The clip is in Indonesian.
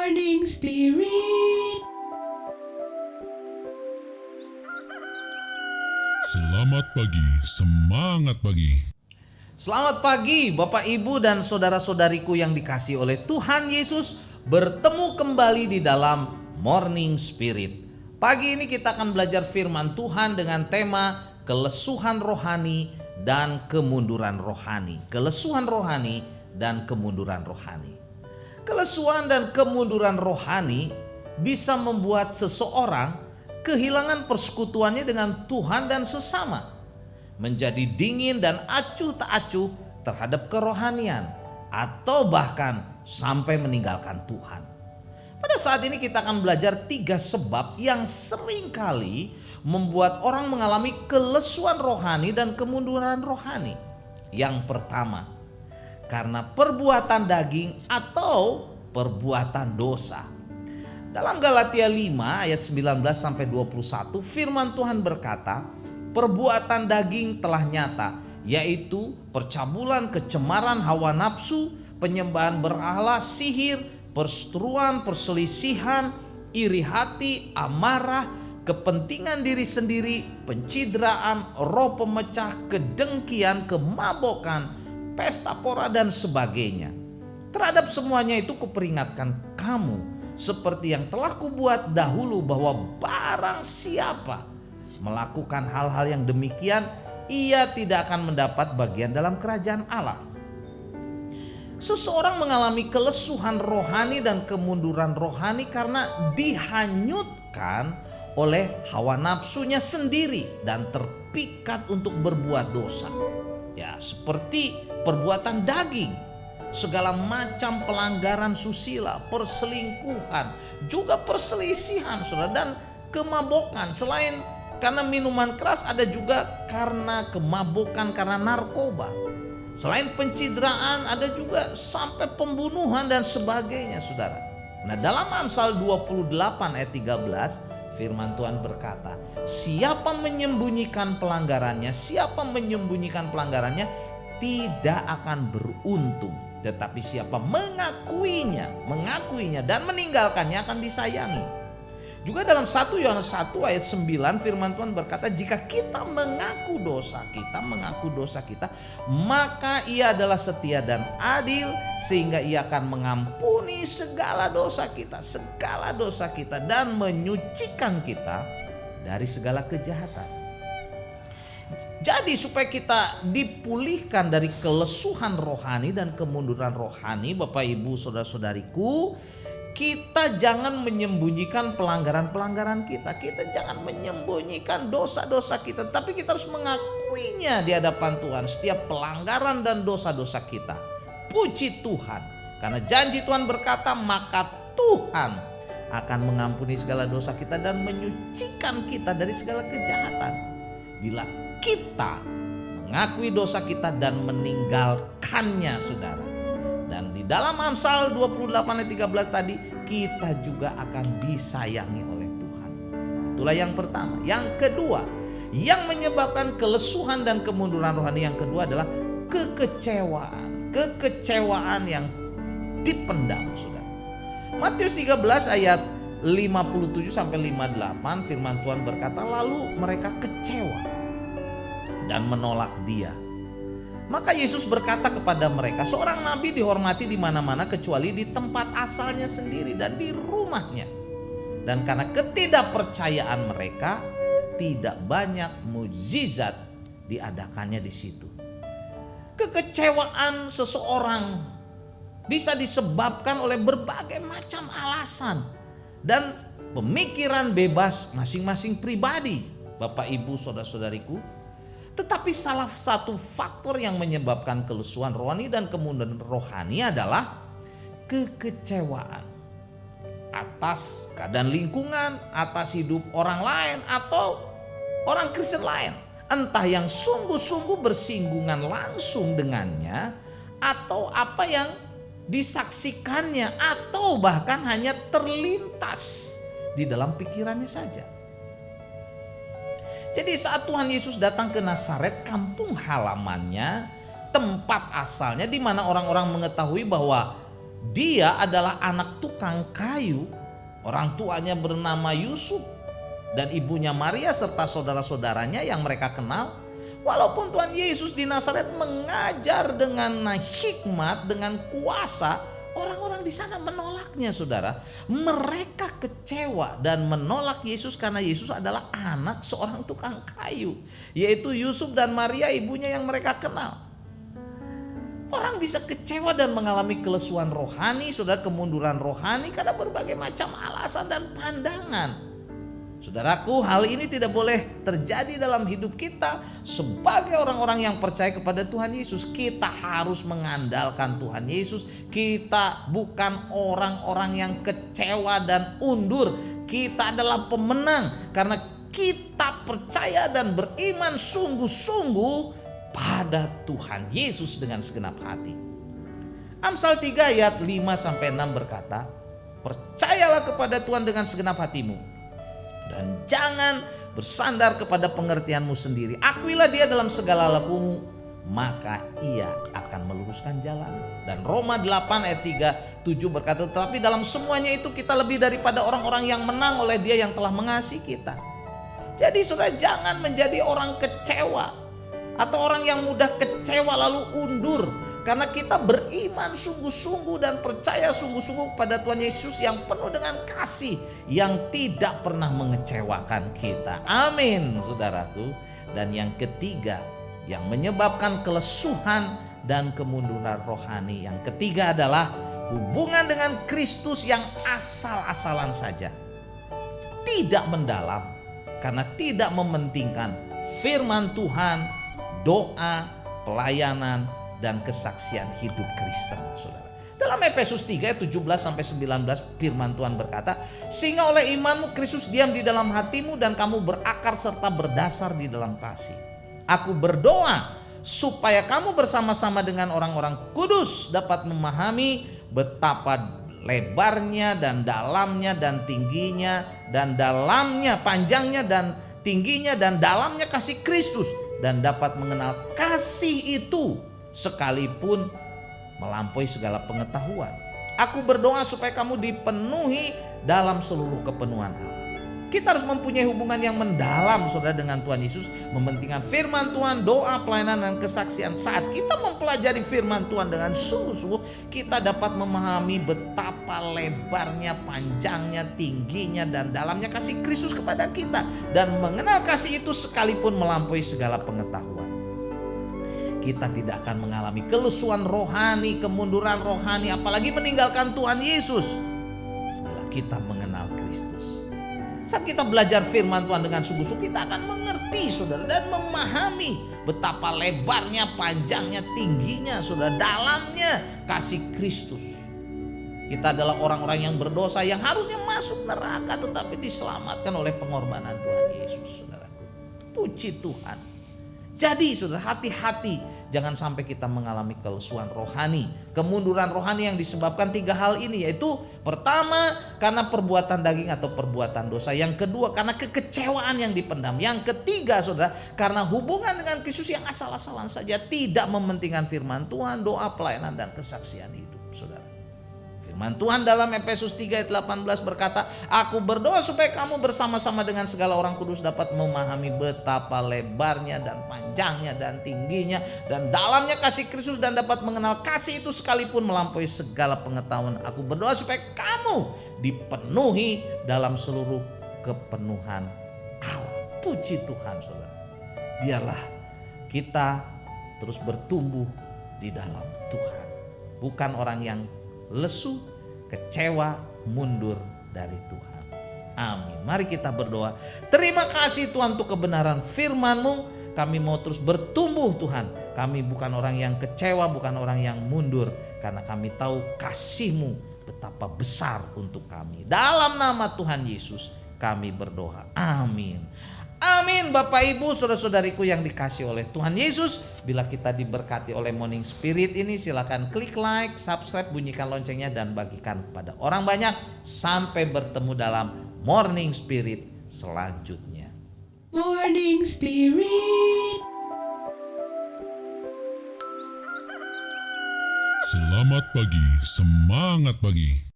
Morning Spirit. Selamat pagi, semangat pagi. Selamat pagi Bapak Ibu dan saudara-saudariku yang dikasihi oleh Tuhan Yesus. Bertemu kembali di dalam Morning Spirit. Pagi ini kita akan belajar firman Tuhan dengan tema kelesuhan rohani dan kemunduran rohani. Kelesuhan rohani dan kemunduran rohani. Kelesuhan dan kemunduran rohani bisa membuat seseorang kehilangan persekutuannya dengan Tuhan dan sesama, menjadi dingin dan acuh tak acuh terhadap kerohanian, atau bahkan sampai meninggalkan Tuhan. Pada saat ini kita akan belajar 3 sebab yang seringkali membuat orang mengalami kelesuan rohani dan kemunduran rohani. Yang pertama, karena perbuatan daging atau perbuatan dosa. Dalam Galatia 5 ayat 19 sampai 21 firman Tuhan berkata, perbuatan daging telah nyata, yaitu percabulan, kecemaran, hawa nafsu, penyembahan berhala, sihir, perseteruan, perselisihan, iri hati, amarah, kepentingan diri sendiri, pencidraan, roh pemecah, kedengkian, kemabokan, pesta pora dan sebagainya. Terhadap semuanya itu kuperingatkan kamu, seperti yang telah kubuat dahulu, bahwa barang siapa melakukan hal-hal yang demikian, ia tidak akan mendapat bagian dalam kerajaan Allah. Seseorang mengalami kelesuhan rohani dan kemunduran rohani karena dihanyutkan oleh hawa nafsunya sendiri dan terpikat untuk berbuat dosa. Ya, seperti perbuatan daging, segala macam pelanggaran susila, perselingkuhan, juga perselisihan, saudara, dan kemabokan. Selain karena minuman keras, ada juga karena kemabokan karena narkoba. Selain pencidraan, ada juga sampai pembunuhan dan sebagainya, saudara. Nah, dalam Amsal 28 ayat 13 firman Tuhan berkata, siapa menyembunyikan pelanggarannya, tidak akan beruntung. Tetapi siapa mengakuinya dan meninggalkannya akan disayangi. Juga dalam 1 Yohanes 1 ayat 9 firman Tuhan berkata, jika kita mengaku dosa kita, maka ia adalah setia dan adil sehingga ia akan mengampuni segala dosa kita dan menyucikan kita dari segala kejahatan. Jadi supaya kita dipulihkan dari kelesuhan rohani dan kemunduran rohani, Bapak Ibu saudara-saudariku, kita jangan menyembunyikan pelanggaran-pelanggaran kita. Kita jangan menyembunyikan dosa-dosa kita, tapi kita harus mengakuinya di hadapan Tuhan, setiap pelanggaran dan dosa-dosa kita. Puji Tuhan, karena janji Tuhan berkata, maka Tuhan akan mengampuni segala dosa kita dan menyucikan kita dari segala kejahatan. Bila kita mengakui dosa kita dan meninggalkannya, saudara. Dan di dalam Amsal 28 ayat 13 tadi, kita juga akan disayangi oleh Tuhan. Itulah yang pertama. Yang kedua, yang menyebabkan kelesuhan dan kemunduran rohani yang kedua adalah kekecewaan. Kekecewaan yang dipendam, saudara. Matius 13 ayat 57 sampai 58 firman Tuhan berkata, lalu mereka kecewa dan menolak Dia. Maka Yesus berkata kepada mereka, seorang nabi dihormati di mana-mana kecuali di tempat asalnya sendiri dan di rumahnya. Dan karena ketidakpercayaan mereka, tidak banyak mukjizat diadakannya di situ. Kekecewaan seseorang bisa disebabkan oleh berbagai macam alasan dan pemikiran bebas masing-masing pribadi, Bapak Ibu saudara-saudariku. Tetapi salah satu faktor yang menyebabkan kelesuhan rohani dan kemunduran rohani adalah kekecewaan atas keadaan lingkungan, atas hidup orang lain atau orang Kristen lain. Entah yang sungguh-sungguh bersinggungan langsung dengannya, atau apa yang disaksikannya, atau bahkan hanya terlintas di dalam pikirannya saja. Jadi saat Tuhan Yesus datang ke Nazaret, kampung halamannya, tempat asalnya, di mana orang-orang mengetahui bahwa Dia adalah anak tukang kayu. Orang tuanya bernama Yusuf dan ibunya Maria serta saudara-saudaranya yang mereka kenal. Walaupun Tuhan Yesus di Nazaret mengajar dengan hikmat, dengan kuasa, orang-orang di sana menolaknya, saudara. Mereka kecewa dan menolak Yesus karena Yesus adalah anak seorang tukang kayu, yaitu Yusuf dan Maria ibunya yang mereka kenal. Orang bisa kecewa dan mengalami kelesuan rohani, saudara, kemunduran rohani karena berbagai macam alasan dan pandangan. Saudaraku, hal ini tidak boleh terjadi dalam hidup kita. Sebagai orang-orang yang percaya kepada Tuhan Yesus, kita harus mengandalkan Tuhan Yesus. Kita bukan orang-orang yang kecewa dan undur. Kita adalah pemenang karena kita percaya dan beriman sungguh-sungguh pada Tuhan Yesus dengan segenap hati. Amsal 3 ayat 5-6 berkata, percayalah kepada Tuhan dengan segenap hatimu dan jangan bersandar kepada pengertianmu sendiri. Akuilah dia dalam segala lakumu, maka ia akan meluruskan jalan. Dan Roma 8 ayat 3-7 berkata, tetapi dalam semuanya itu kita lebih daripada orang-orang yang menang oleh dia yang telah mengasihi kita. Jadi saudara, jangan menjadi orang kecewa atau orang yang mudah kecewa lalu undur. Karena kita beriman sungguh-sungguh dan percaya sungguh-sungguh pada Tuhan Yesus yang penuh dengan kasih, yang tidak pernah mengecewakan kita. Amin, saudaraku. Dan yang ketiga yang menyebabkan kelesuhan dan kemunduran rohani, yang ketiga adalah hubungan dengan Kristus yang asal-asalan saja, tidak mendalam, karena tidak mementingkan firman Tuhan, doa, pelayanan, dan kesaksian hidup Kristen, saudara. Dalam Efesus 3 17-19 firman Tuhan berkata, sehingga oleh imanmu Kristus diam di dalam hatimu dan kamu berakar serta berdasar di dalam kasih. Aku berdoa supaya kamu bersama-sama dengan orang-orang kudus dapat memahami betapa lebarnya dan dalamnya dan tingginya dan dalamnya, panjangnya dan tingginya dan dalamnya kasih Kristus, dan dapat mengenal kasih itu sekalipun melampaui segala pengetahuan. Aku berdoa supaya kamu dipenuhi dalam seluruh kepenuhan Allah. Kita harus mempunyai hubungan yang mendalam, saudara, dengan Tuhan Yesus, mementingkan firman Tuhan, doa, pelayanan, dan kesaksian. Saat kita mempelajari firman Tuhan dengan sungguh-sungguh, kita dapat memahami betapa lebarnya, panjangnya, tingginya, dan dalamnya kasih Kristus kepada kita, dan mengenal kasih itu sekalipun melampaui segala pengetahuan. Kita tidak akan mengalami kelesuan rohani, kemunduran rohani, apalagi meninggalkan Tuhan Yesus bila kita mengenal Kristus. Saat kita belajar firman Tuhan dengan sungguh-sungguh, kita akan mengerti, saudara, dan memahami betapa lebarnya, panjangnya, tingginya, saudara, dalamnya kasih Kristus. Kita adalah orang-orang yang berdosa yang harusnya masuk neraka, tetapi diselamatkan oleh pengorbanan Tuhan Yesus, saudaraku. Puji Tuhan. Jadi saudara, hati-hati jangan sampai kita mengalami kelesuan rohani, kemunduran rohani yang disebabkan tiga hal ini, yaitu pertama karena perbuatan daging atau perbuatan dosa, yang kedua karena kekecewaan yang dipendam, yang ketiga saudara karena hubungan dengan Kristus yang asal-asalan saja, tidak mementingkan firman Tuhan, doa, pelayanan, dan kesaksian hidup, saudara. Firman Tuhan dalam Efesus 3 ayat 18 berkata, aku berdoa supaya kamu bersama-sama dengan segala orang kudus dapat memahami betapa lebarnya dan panjangnya dan tingginya dan dalamnya kasih Kristus, dan dapat mengenal kasih itu sekalipun melampaui segala pengetahuan. Aku berdoa supaya kamu dipenuhi dalam seluruh kepenuhan Allah. Puji Tuhan, saudara. Biarlah kita terus bertumbuh di dalam Tuhan, bukan orang yang lesu, kecewa, mundur dari Tuhan. Amin. Mari kita berdoa. Terima kasih Tuhan untuk kebenaran firman-Mu. Kami mau terus bertumbuh Tuhan. Kami bukan orang yang kecewa, bukan orang yang mundur, karena kami tahu kasih-Mu betapa besar untuk kami. Dalam nama Tuhan Yesus kami berdoa. Amin. Amin. Bapak Ibu saudara-saudariku yang dikasih oleh Tuhan Yesus, bila kita diberkati oleh Morning Spirit ini, silakan klik like, subscribe, bunyikan loncengnya, dan bagikan kepada orang banyak. Sampai bertemu dalam Morning Spirit selanjutnya. Morning Spirit. Selamat pagi, semangat pagi.